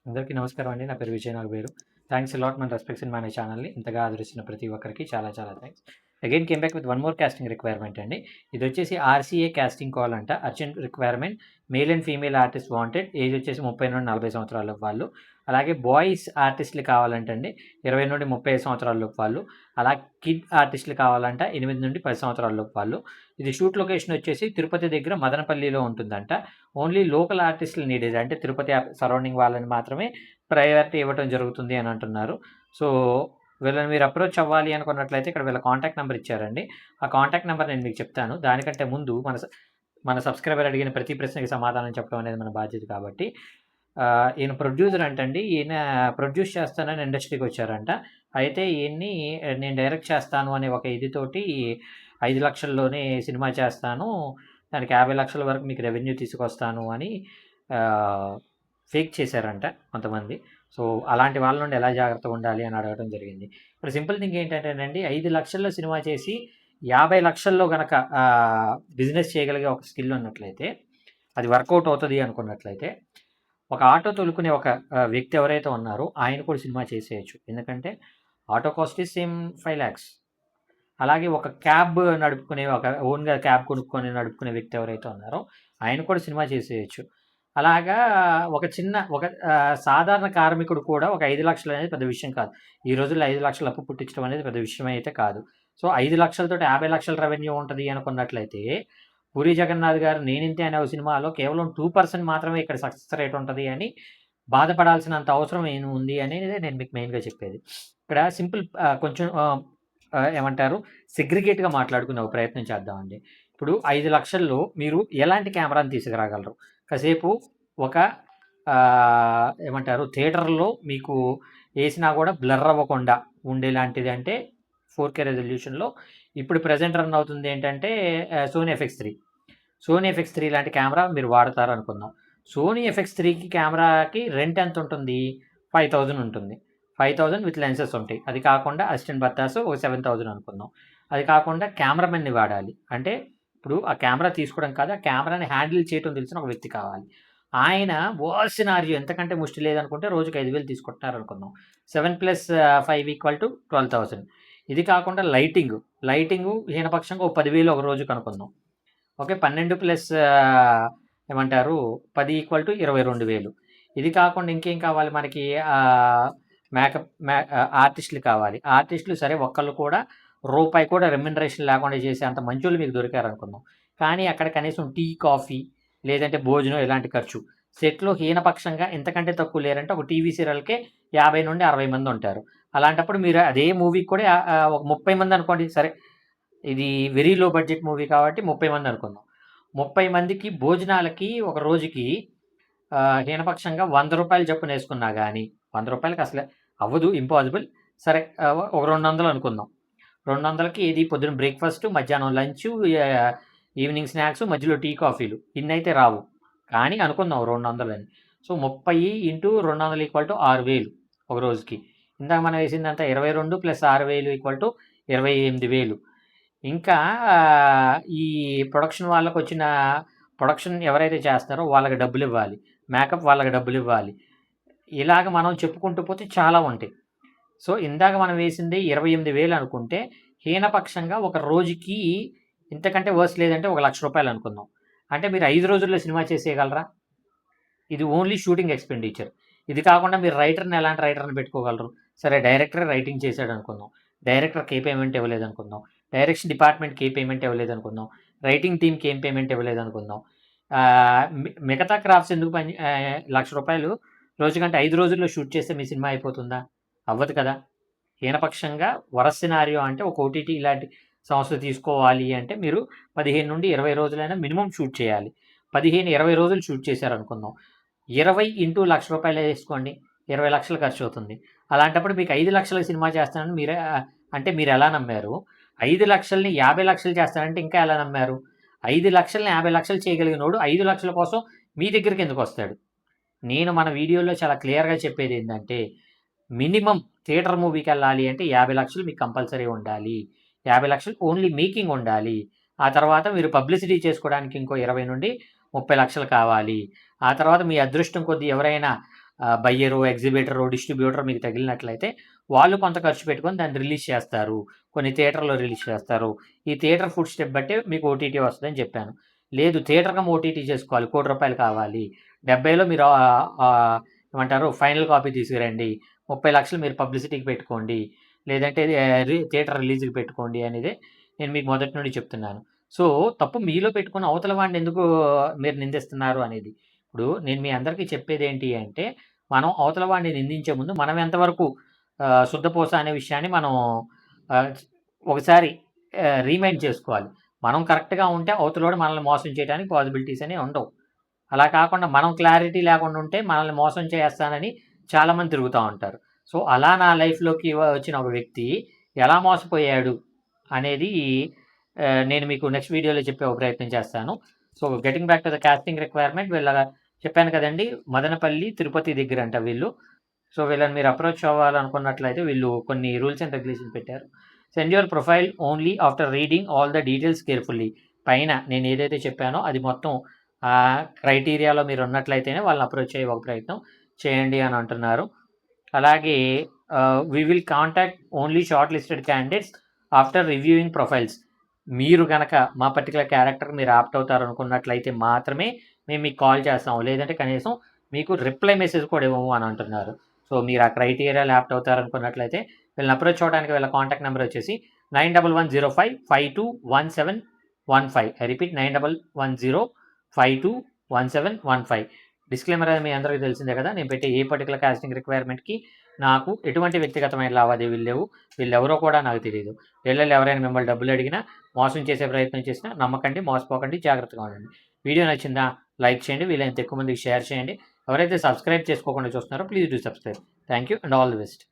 అందరికీ నమస్కారం అండి. నా పేరు Vijay Nagaveru. Thanks a lot మన రెస్పెక్ట్స్ ఇన్ మై ఛానల్‌ని ఇంతగా ఆదరిస్తున్న ప్రతి ఒక్కరికి చాలా చాలా thanks. Again came back with one more casting requirement అండి. ఇదొచ్చేసి ఆర్‌సీఏ కాస్టింగ్ కాల్ అంట. Urgent requirement male and female artist wanted. Age వచ్చేసి 30-40 సంవత్సరాల వాళ్ళు. అలాగే బాయ్స్ ఆర్టిస్టులు కావాలంటండి 20-35 సంవత్సరాల లోపు వాళ్ళు. అలా కిడ్ ఆర్టిస్టులు కావాలంట 8-10 సంవత్సరాల లోపు వాళ్ళు. ఇది షూట్ లొకేషన్ వచ్చేసి తిరుపతి దగ్గర మదనపల్లిలో ఉంటుందంట. ఓన్లీ లోకల్ ఆర్టిస్టులు నీడెడ్, అంటే తిరుపతి సరౌండింగ్ వాళ్ళని మాత్రమే ప్రయారిటీ ఇవ్వటం జరుగుతుంది అని అంటున్నారు. సో వీళ్ళని మీరు అప్రోచ్ అవ్వాలి అనుకున్నట్లయితే ఇక్కడ వీళ్ళ కాంటాక్ట్ నెంబర్ ఇచ్చారండి. ఆ కాంటాక్ట్ నెంబర్ నేను మీకు చెప్తాను. దానికంటే ముందు మన సబ్స్క్రైబర్ అడిగిన ప్రతి ప్రశ్నకి సమాధానం చెప్పడం అనేది మన బాధ్యత కాబట్టి, ఈయన ప్రొడ్యూసర్ అంటండి. ఈయన ప్రొడ్యూస్ చేస్తానని ఇండస్ట్రీకి వచ్చారంట. అయితే ఈయన్ని నేను డైరెక్ట్ చేస్తాను అనే ఒక ఇదితోటి 5 లక్షల్లోనే సినిమా చేస్తాను, దానికి 50 లక్షల వరకు మీకు రెవెన్యూ తీసుకొస్తాను అని ఫేక్ చేశారంట కొంతమంది. సో అలాంటి వాళ్ళ నుండి ఎలా జాగ్రత్తగా ఉండాలి అని అడగడం జరిగింది. ఇప్పుడు సింపుల్ థింగ్ ఏంటంటేనండి, 5 లక్షల్లో సినిమా చేసి 50 లక్షల్లో గనక బిజినెస్ చేయగలిగే ఒక స్కిల్ ఉన్నట్లయితే, అది వర్కౌట్ అవుతుంది అనుకున్నట్లయితే, ఒక ఆటో తోలుకునే ఒక వ్యక్తి ఎవరైతే ఉన్నారో ఆయన కూడా సినిమా చేసేయచ్చు. ఎందుకంటే auto cost is same 5 lakhs. అలాగే ఒక క్యాబ్ నడుపుకునే, ఒక ఓన్గా క్యాబ్ కొనుక్కొని నడుపుకునే వ్యక్తి ఎవరైతే ఉన్నారో ఆయన కూడా సినిమా చేసేయచ్చు. అలాగా ఒక సాధారణ కార్మికుడు కూడా ఒక 5 లక్షలు అనేది పెద్ద విషయం కాదు. ఈ రోజుల్లో 5 లక్షలు అప్పు పుట్టించడం అనేది పెద్ద విషయం అయితే కాదు. సో 5 లక్షలతోటి 50 లక్షల రెవెన్యూ ఉంటుంది అనుకున్నట్లయితే, పూరి జగన్నాథ్ గారు నేనింతే అనే ఒక సినిమాలో కేవలం 2% మాత్రమే ఇక్కడ సక్సెస్ రేట్ ఉంటుంది అని బాధపడాల్సినంత అవసరం ఏముంది అనేది నేను మీకు మెయిన్గా చెప్పేది. ఇక్కడ సింపుల్ కొంచెం ఏమంటారు, సెగ్రిగేట్గా మాట్లాడుకునే ఒక ప్రయత్నం చేద్దామండి. ఇప్పుడు 5 లక్షల్లో మీరు ఎలాంటి కెమెరాని తీసుకురాగలరు? కాసేపు ఒక ఏమంటారు, థియేటర్లో మీకు వేసినా కూడా బ్లర్ అవ్వకుండా ఉండేలాంటిది అంటే 4K రెజల్యూషన్లో ఇప్పుడు ప్రజెంట్ రన్ అవుతుంది ఏంటంటే సోనీ FX3. సోనీ FX3 లాంటి కెమెరా మీరు వాడతారు అనుకుందాం. సోనీ FX3కి కెమెరాకి రెంట్ ఎంత ఉంటుంది? 5000 ఉంటుంది. 5000 విత్ లెన్సెస్ ఉంటాయి. అది కాకుండా అసిస్టెంట్ బత్తాస్ ఒక 7000 అనుకుందాం. అది కాకుండా కెమెరామెన్ని వాడాలి. అంటే ఇప్పుడు ఆ కెమెరా తీసుకోవడం కాదు, ఆ కెమెరాని హ్యాండిల్ చేయడం తెలిసిన ఒక వ్యక్తి కావాలి. ఆయన వర్స్ట్ సినారియో ఎంతకంటే ముష్టి లేదనుకుంటే రోజుకి 5000 తీసుకుంటున్నారు అనుకుందాం. 7+5 = 12,000. ఇది కాకుండా లైటింగు హీనపక్షంగా 10,000 ఒక రోజుకి అనుకుందాం. ఓకే, 12 ఏమంటారు 10 = 22,000. ఇది కాకుండా ఇంకేం కావాలి మనకి? ఆర్టిస్టులు కావాలి. ఆర్టిస్టులు సరే ఒక్కళ్ళు కూడా రూపాయి కూడా రెమ్యునరేషన్ లేకుండా చేసే అంత మంచోళ్ళు మీకు దొరికారనుకుందాం. కానీ అక్కడ కనీసం టీ, కాఫీ లేదంటే భోజనం ఇలాంటి ఖర్చు. సెట్‌లో హీనపక్షంగా ఇంతకంటే తక్కువ లేరంటే ఒక టీవీ సీరియల్‌కే 50-60 మంది ఉంటారు. అలాంటప్పుడు మీరు అదే మూవీకి కూడా ఒక 30 మంది అనుకోండి. సరే, ఇది వెరీ లో బడ్జెట్ మూవీ కాబట్టి 30 మంది అనుకుందాం. 30 మందికి భోజనాలకి ఒక రోజుకి హీనపక్షంగా ₹100 చొప్పున వేసుకున్నా గానీ, ₹100కి అసలు అవ్వదు, ఇంపాసిబుల్. సరే, ఒక 200 అనుకుందాం. 200కి ఏది పొద్దున బ్రేక్‌ఫాస్ట్, మధ్యాహ్నం లంచు, ఈవినింగ్ స్నాక్స్, మధ్యలో టీ, కాఫీలు ఇన్నైతే రావు. కానీ అనుకుందాం 200 అని. సో 30 × 200 = 6,000 ఒక రోజుకి. ఇందాక మనం వేసిందంతా 22 + 6,000 = 28,000. ఇంకా ఈ ప్రొడక్షన్ వాళ్ళకొచ్చిన ప్రొడక్షన్ ఎవరైతే చేస్తారో వాళ్ళకి డబ్బులివ్వాలి. మేకప్ వాళ్ళకి డబ్బులివ్వాలి. ఇలాగ మనం చెప్పుకుంటూ పోతే చాలా ఉంటాయి. సో ఇందాక మనం వేసింది 28,000 అనుకుంటే, హీనపక్షంగా ఒక రోజుకి ఇంతకంటే వర్స్ట్ లేదంటే ఒక ₹1,00,000 అనుకుందాం. అంటే మీరు 5 రోజుల్లో సినిమా చేసేయగలరా? ఇది ఓన్లీ షూటింగ్ ఎక్స్‌పెండిచర్. ఇది కాకుండా మీరు ఎలాంటి రైటర్‌ని పెట్టుకోగలరు? సరే, డైరెక్టరే రైటింగ్ చేశాడనుకుందాం. డైరెక్టర్‌కి ఏ పేమెంట్ ఇవ్వలేదనుకుందాం. డైరెక్షన్ డిపార్ట్‌మెంట్‌కి ఏ పేమెంట్ ఇవ్వలేదనుకుందాం. రైటింగ్ టీమ్‌కి ఏం పేమెంట్ ఇవ్వలేదనుకుందాం. మిగతా క్రాఫ్ట్స్ ఎందుకు ₹1,00,000 రోజుకంటే 5 రోజుల్లో షూట్ చేస్తే మీ సినిమా అయిపోతుందా? అవ్వదు కదా! హీనపక్షంగా వరస్ట్ సినారియో అంటే ఒక ఓటీటీ ఇలాంటి సంస్థ తీసుకోవాలి అంటే మీరు 15-20 రోజులైనా మినిమమ్ షూట్ చేయాలి. 15-20 రోజులు షూట్ చేశారనుకుందాం. 20 × ₹1,00,000 వేసుకోండి. 20 లక్షలు ఖర్చు అవుతుంది. అలాంటప్పుడు మీకు 5 లక్షల సినిమా చేస్తానని మీరు ఎలా నమ్మారు? 5 లక్షల్ని 50 లక్షలు చేస్తానంటే ఇంకా ఎలా నమ్మారు? 5 లక్షల్ని 50 లక్షలు చేయగలిగినోడు 5 లక్షల కోసం మీ దగ్గరికి ఎందుకు వస్తాడు? నేను మన వీడియోలో చాలా క్లియర్‌గా చెప్పేది ఏంటంటే, మినిమమ్ థియేటర్ మూవీకి వెళ్ళాలి అంటే 50 లక్షలు మీకు కంపల్సరీ ఉండాలి. 50 లక్షలు ఓన్లీ మేకింగ్ ఉండాలి. ఆ తర్వాత మీరు పబ్లిసిటీ చేసుకోవడానికి ఇంకో 20-30 లక్షలు కావాలి. ఆ తర్వాత మీ అదృష్టం కొద్దీ ఎవరైనా బయ్యరు, ఎగ్జిబిటరు, డిస్ట్రిబ్యూటర్ మీకు తగిలినట్లయితే వాళ్ళు కొంత ఖర్చు పెట్టుకొని దాన్ని రిలీజ్ చేస్తారు. కొన్ని థియేటర్‌లో రిలీజ్ చేస్తారు. ఈ థియేటర్ ఫుట్ స్టెప్ బట్టే మీకు ఓటీటీ వస్తదని చెప్పాను. లేదు థియేటర్ కమ్ ఓటీటీ చేసుకోవాలి. రూ. 1,00,00,000 కావాలి. 70లో మీరు ఏమంటారు ఫైనల్ కాపీ తీసుకురండి. 30,00,000 మీరు పబ్లిసిటీకి పెట్టుకోండి. లేదంటే థియేటర్ రిలీజ్‌కి పెట్టుకోండి అనేదే నేను మీకు మొదటి నుండి చెప్తున్నాను. సో, తప్పు మీలో పెట్టుకొని అవతల వాడిని ఎందుకు మీరు నిందిస్తున్నారు అనేది. ఇప్పుడు నేను మీ అందరికీ చెప్పేదేంటి అంటే, మనం అవతల వాడిని నిందించే ముందు మనం ఎంతవరకు శుద్ధపూస అనే విషయాన్ని మనం ఆహ్, ఒకసారి రిమైండ్ చేసుకోవాలి. మనం కరెక్ట్‌గా ఉంటే అవతలోడు మనల్ని మోసం చేయడానికి పాసిబిలిటీస్ అనేవి ఉండవు. అలా కాకుండా మనం క్లారిటీ లేకుండా ఉంటే మనల్ని మోసం చేస్తానని చాలామంది తిరుగుతా ఉంటారు. సో, అలా నా లైఫ్‌లోకి వచ్చిన ఒక వ్యక్తి ఎలా మోసపోయాడు అనేది నేను మీకు నెక్స్ట్ వీడియోలో చెప్పే ఒక ప్రయత్నం చేస్తాను. So, getting back to the casting requirement చెప్పాను కదండీ! మదనపల్లి, తిరుపతి దగ్గరంట వీళ్ళు. సో, వీళ్ళని మీరు అప్రోచ్ అవ్వాలనుకున్నట్లయితే వీళ్ళు కొన్ని రూల్స్ అండ్ రెగ్యులేషన్స్ పెట్టారు. Send your profile only after reading all the details carefully. పైన నేను ఏదైతే చెప్పానో అది మొత్తం క్రైటీరియాలో మీరు ఉన్నట్లయితేనే వాళ్ళని అప్రోచ్ అయ్యే ఒక ప్రయత్నం చేయండి అని అంటున్నారు. అలాగే we will contact only shortlisted candidates after reviewing profiles. మీరు గనక మా పర్టిక్యులర్ క్యారెక్టర్ మీరు ఆప్ట్ అవుతారు అనుకున్నట్లయితే మాత్రమే మేము మీకు కాల్ చేస్తాము. లేదంటే కనీసం మీకు రిప్లై మెసేజ్ కూడా ఇవ్వము అని అంటున్నారు. సో, మీరు ఆ క్రైటీరియాలో ఆప్ట్ అవుతారు అనుకున్నట్లయితే వీళ్ళని అప్రోచ్ అవ్వడానికి వీళ్ళ కాంటాక్ట్ నెంబర్ వచ్చేసి 911055211715. I repeat 9110521715. డిస్క్లైమర్ అనేది మీ అందరికీ తెలిసిందే కదా! నేను పెట్టే ఏ పర్టిక్యులర్ కాస్టింగ్ రిక్వైర్మెంట్‌కి నాకు ఎటువంటి వ్యక్తిగతమైన లావాదేవీలు లేవు. వీళ్ళెవరో కూడా నాకు తెలీదు. వీళ్ళలో ఎవరైనా మిమ్మల్ని డబ్బులు అడిగినా, మోసం చేసే ప్రయత్నం చేసినా నమ్మకండి, మోసపోకండి, జాగ్రత్తగా ఉండండి. వీడియో నచ్చిందా? లైక్ చేయండి. వీలైనంత ఎక్కువ మందికి షేర్ చేయండి. ఎవరైతే సబ్స్క్రైబ్ చేసుకోకుండా చూస్తున్నారో please do subscribe. Thank you and all the best.